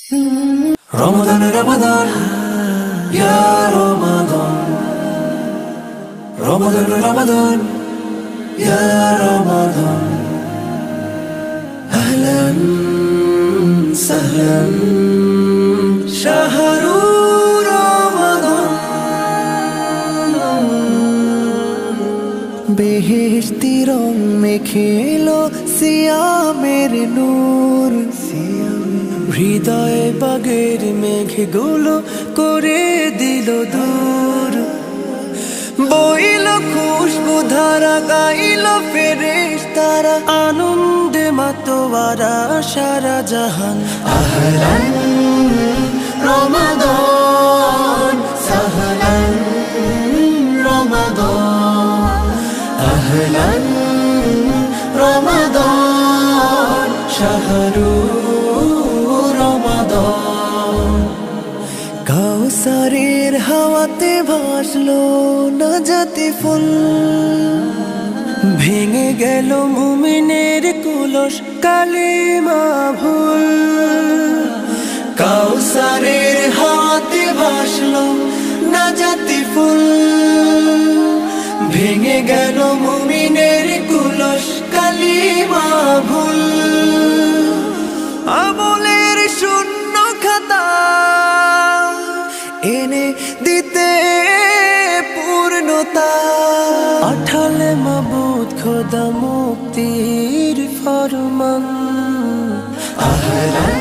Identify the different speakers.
Speaker 1: Ramadan, Ramadan, ya Ramadan. Ramadan, Ramadan, ya Ramadan. Ahlan sahlan shahru Ramadan. বেহেশতি রং মেখেলো সিয়ামের নূর, হৃদয়ে বাগের মেঘগুলো করে দিল দূর। বইল খুশবু ধারা, গাইল ফেরেশতারা, আনন্দে মাতোয়ারা সারা জাহান। আহলান রমাদান সাহলান রমাদান, আহলান রমাদান শাহরু রমাদান। কাউসারের হাওয়াতে ভাসলো নাজাতি ফুল, ভেঙে গেল মুমিনের কুলস কালিমা ভুল। কাউসারের হাওয়াতে ভাসলো নাজাতি ফুল, ভেঙে গেল মুমিনের কুলস কালিমা ভুল। আমলের শূন্য খাতা এনে দিতে পূর্ণতা, আঠালে মাবুদ খোদা মুক্তির ফরমান। আহলান